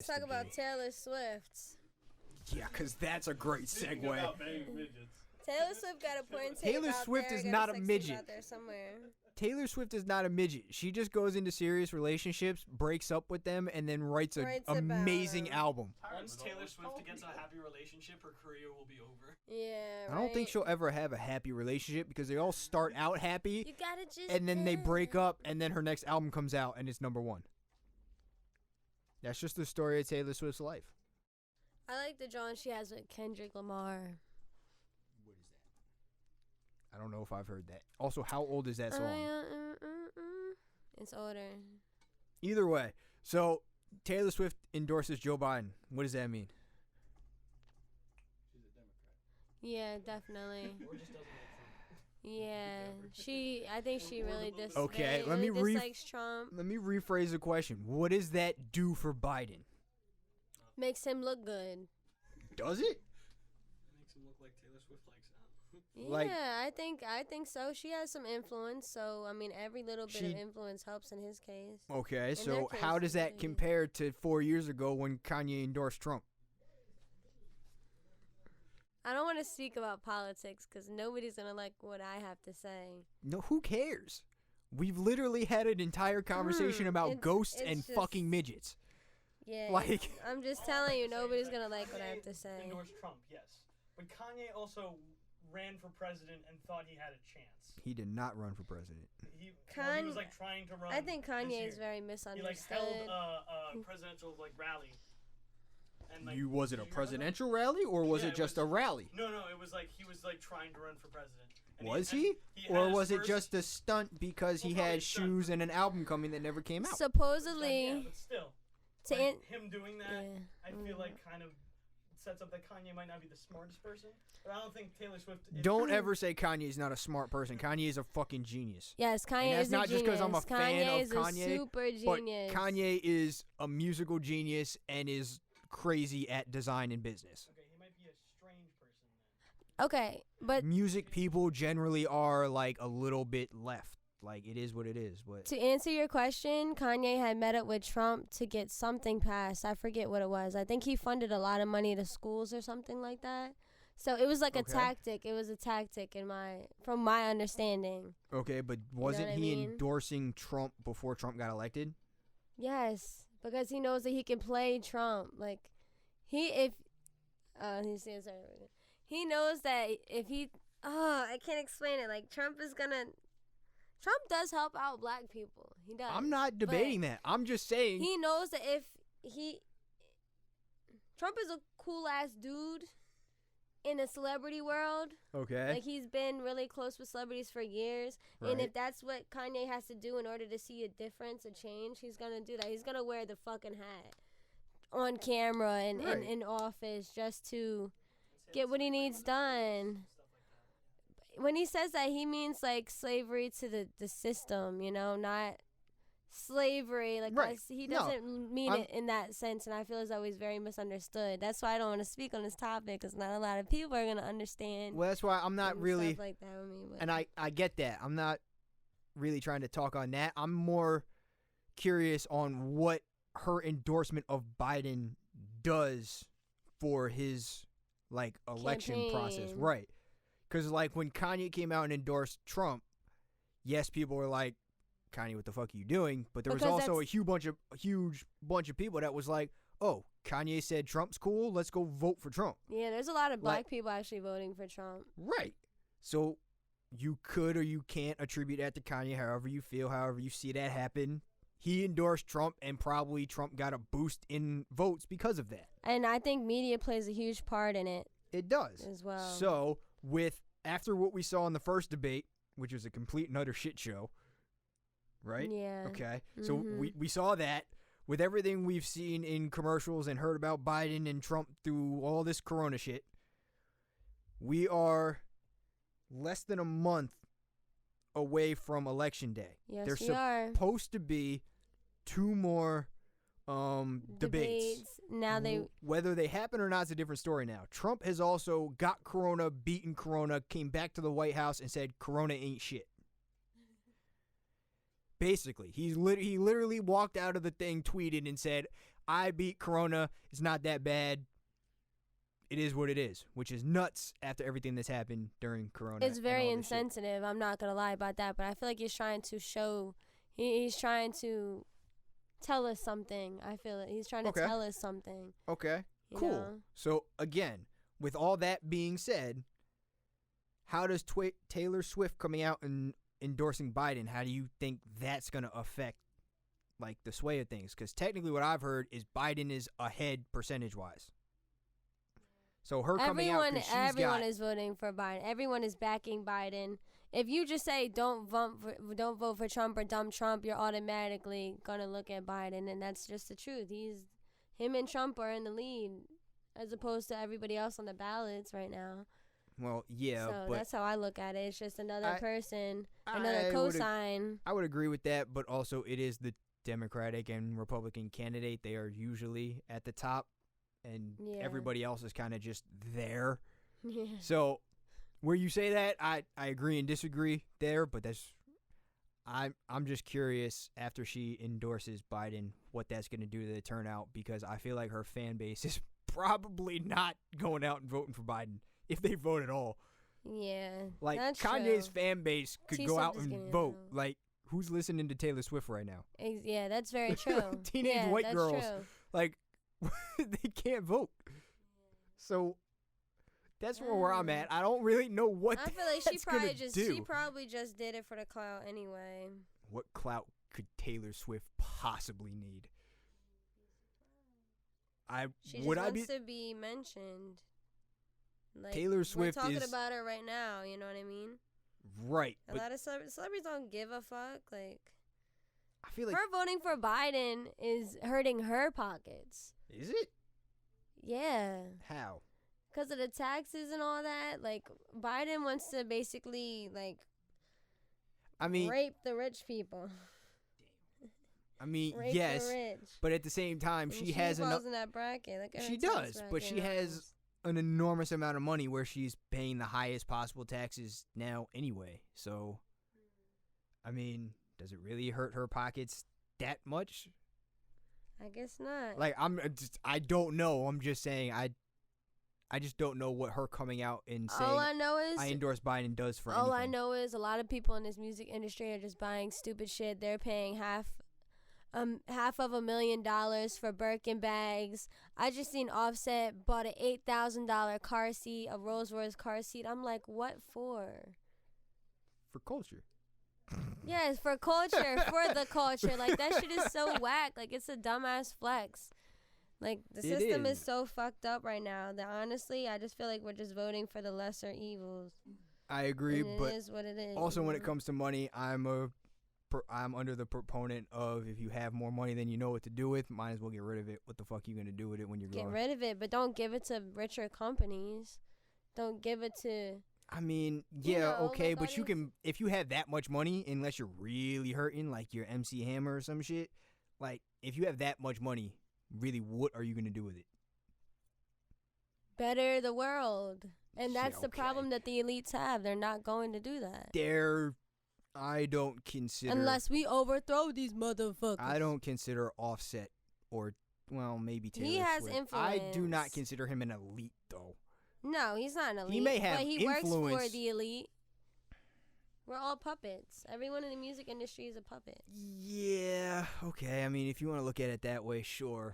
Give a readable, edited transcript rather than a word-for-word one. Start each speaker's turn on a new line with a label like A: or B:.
A: Let's talk about Taylor Swift.
B: Yeah, because that's a great segue.
A: Taylor Swift got a point.
B: Taylor Swift is not a midget.
A: Out there somewhere.
B: Taylor Swift is not a midget. She just goes into serious relationships, breaks up with them, and then writes an amazing album.
C: Once Taylor Swift gets a happy relationship, her career will be over.
A: Yeah,
B: I don't think she'll ever have a happy relationship because they all start out happy,
A: you gotta just
B: and then they break up, and then her next album comes out, and it's #1. That's just the story of Taylor Swift's life.
A: I like the John she has with Kendrick Lamar.
B: What is that? I don't know if I've heard that. Also, how old is that song?
A: It's older.
B: Either way, so Taylor Swift endorses Joe Biden. What does that mean?
C: She's a Democrat.
A: Yeah, definitely.
C: Or just doesn't like Trump.
A: Yeah, I think she really
B: Okay,
A: dislikes Trump.
B: Let me rephrase the question. What does that do for Biden?
A: Makes him look good.
B: Does it?
C: Makes him look like Taylor Swift likes him.
A: Yeah, I think so. She has some influence, so I mean, every little bit of influence helps in his case.
B: Okay, so how does that compare to 4 years ago when Kanye endorsed Trump?
A: I don't want to speak about politics because nobody's gonna like what I have to say.
B: No, who cares? We've literally had an entire conversation about ghosts and fucking midgets.
A: Yeah,
B: like
A: I'm just telling you, nobody's gonna like what I have to say.
C: Endorsed Trump, yes, but Kanye also ran for president and thought he had a chance.
B: He did not run for president.
C: He was like trying to run.
A: I think Kanye is very misunderstood.
C: He like held a presidential like rally. And, like,
B: was it a presidential rally or was it just a rally?
C: No, it was like he was like trying to run for president. And
B: was he? Or was it just a stunt because he had shoes and an album coming that never came out?
A: Supposedly.
C: Yeah, but still. Like, him doing that, I feel like kind of sets up that Kanye might not be the smartest person. But I don't think Taylor Swift...
B: Don't ever say Kanye's not a smart person. Kanye is a fucking genius.
A: Yes, Kanye is a genius.
B: Not just because I'm a fan of Kanye.
A: Kanye is a super genius.
B: But Kanye is a musical genius and is crazy at design and business.
C: Okay, he might be a strange person then.
A: Okay, but...
B: Music people generally are like a little bit left. Like, it is what it is. But
A: to answer your question, Kanye had met up with Trump to get something passed. I forget what it was. I think he funded a lot of money to schools or something like that. So it was like a tactic. It was a tactic from my understanding.
B: Okay, but wasn't he endorsing Trump before Trump got elected?
A: Yes, because he knows that he can play Trump. Like, he knows that if he, I can't explain it. Like, Trump does help out black people. He does.
B: I'm not debating that. I'm just saying.
A: He knows that if Trump is a cool ass dude in the celebrity world.
B: Okay.
A: Like, he's been really close with celebrities for years. Right. And if that's what Kanye has to do in order to see a difference, a change, he's going to do that. He's going to wear the fucking hat on camera and in office just to get what he needs done. When he says that, he means like slavery to the system, not slavery. Like, he doesn't mean it in that sense, and I feel as though he's very misunderstood. That's why I don't want to speak on this topic, because not a lot of people are going to understand.
B: Well, that's why I'm not really
A: stuff like that with me.
B: And I get that. I'm not really trying to talk on that. I'm more curious on what her endorsement of Biden does for his like election process, right? Because, like, when Kanye came out and endorsed Trump, yes, people were like, Kanye, what the fuck are you doing? But there was also a huge bunch of people that was like, oh, Kanye said Trump's cool, let's go vote for Trump.
A: Yeah, there's a lot of black people actually voting for Trump.
B: Right. So you could or you can't attribute that to Kanye however you feel, however you see that happen. He endorsed Trump, and probably Trump got a boost in votes because of that.
A: And I think media plays a huge part in it.
B: It does.
A: As well.
B: So, after what we saw in the first debate, which was a complete and utter shit show, right?
A: Yeah.
B: Okay. Mm-hmm. So we saw that with everything we've seen in commercials and heard about Biden and Trump through all this corona shit. We are less than a month away from Election Day.
A: Yes,
B: There's
A: we are.
B: supposed to be 2 more debates.
A: Now
B: whether they happen or not is a different story now. Trump has also got corona, beaten corona, came back to the White House and said corona ain't shit. Basically, he literally walked out of the thing, tweeted and said, I beat Corona. It's not that bad. It is what it is, which is nuts after everything that's happened during Corona.
A: It's very insensitive. I'm not going to lie about that, but I feel like he's trying to show, he's trying to tell us something. I feel like he's trying to tell us something.
B: Okay, cool.
A: Know?
B: So, again, with all that being said, how does Taylor Swift coming out and endorsing Biden, how do you think that's going to affect, like, the sway of things? Because technically what I've heard is Biden is ahead percentage-wise. So her coming out,
A: everyone is voting for Biden. Everyone is backing Biden. If you just say don't vote for Trump or dump Trump, you're automatically gonna look at Biden, and that's just the truth. Him and Trump are in the lead, as opposed to everybody else on the ballots right now.
B: Well, yeah,
A: so
B: but
A: that's how I look at it. It's just another person, another cosign.
B: I would agree with that, but also it is the Democratic and Republican candidate. They are usually at the top. And everybody else is kind of just there. Yeah. So where you say that, I agree and disagree there, but I'm just curious after she endorses Biden what that's going to do to the turnout, because I feel like her fan base is probably not going out and voting for Biden if they vote at all.
A: Yeah.
B: Like
A: that's
B: Kanye's
A: true.
B: fan base could go out and vote. Like, who's listening to Taylor Swift right now?
A: Yeah, that's very true.
B: Teenage white girls. True. Like, they can't vote. So that's where I'm at. I don't really know what I feel like
A: she probably just did it for the clout anyway.
B: What clout could Taylor Swift possibly need?
A: She just wants to be mentioned. Like,
B: Taylor Swift
A: we're talking about her right now, you know what I mean?
B: Right.
A: A lot of celebrities don't give a fuck. Like,
B: I feel like
A: her voting for Biden is hurting her pockets.
B: Is it?
A: Yeah.
B: How?
A: Because of the taxes and all that. Like, Biden wants to basically, like, rape the rich people.
B: I mean, yes, but at the same time, she has
A: enough. In that bracket. Look at
B: she does, but she has an enormous amount of money where she's paying the highest possible taxes now anyway. So, I mean, does it really hurt her pockets that much?
A: I guess not.
B: Like, I don't know. I'm just saying, I just don't know what her coming out and saying
A: all I know is
B: I endorse Biden does for
A: all
B: anything.
A: I know is a lot of people in this music industry are just buying stupid shit. They're paying half of $1,000,000 for Birkin bags. I just seen Offset bought an $8,000 car seat, a Rolls Royce car seat. I'm like, what for?
B: For culture.
A: Yes, for culture, for the culture. Like, that shit is so whack. Like, it's a dumbass flex. Like, the system is so fucked up right now that honestly, I just feel like we're just voting for the lesser evils.
B: I agree,
A: and
B: but
A: it is what it is.
B: Also, when it comes to money, I'm under the proponent of if you have more money than you know what to do with, might as well get rid of it. What the fuck are you gonna do with it when you're gone?
A: Get rid of it, but don't give it to richer companies. Don't give it to.
B: I mean, yeah, okay, but you can, if you have that much money, unless you're really hurting, like your MC Hammer or some shit, like, if you have that much money, really, what are you going to do with it?
A: Better the world. And that's the problem that the elites have. They're not going to do that.
B: I don't consider.
A: Unless we overthrow these motherfuckers.
B: I don't consider Offset or, well, maybe Taylor
A: He has
B: Swift.
A: influence.
B: I do not consider him an elite, though.
A: No, he's not an elite.
B: He may have
A: but he
B: influence.
A: works for the elite. We're all puppets. Everyone in the music industry is a puppet.
B: Yeah, okay. I mean, if you want to look at it that way, sure.